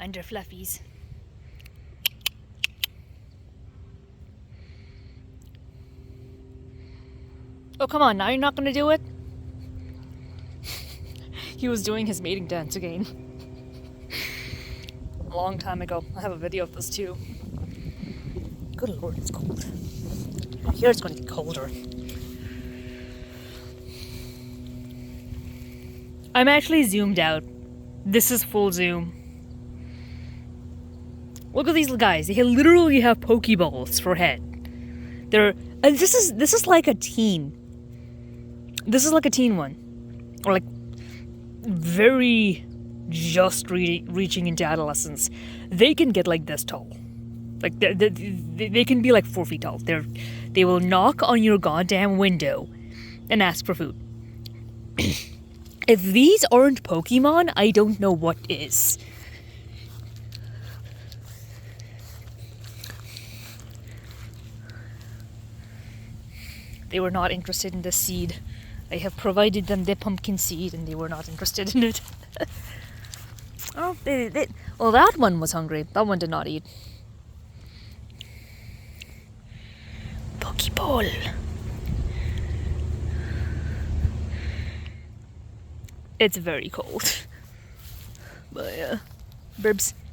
under fluffies. Oh, come on, now you're not gonna do it? He was doing his mating dance again. A long time ago. I have a video of this too. Good lord, it's cold. Here it's gonna get colder. I'm actually zoomed out. This is full zoom. Look at these guys. They literally have Pokeballs for head. And this is like a teen. This is like a teen one, or like very just reaching into adolescence. They can get like this tall. Like they can be like 4 feet tall. They will knock on your goddamn window and ask for food. If these aren't Pokemon, I don't know what is. They were not interested in the seed. I have provided them the pumpkin seed and they were not interested in it. Oh, well, that one was hungry. That one did not eat. Pokeball. It's very cold. But yeah, Birbs.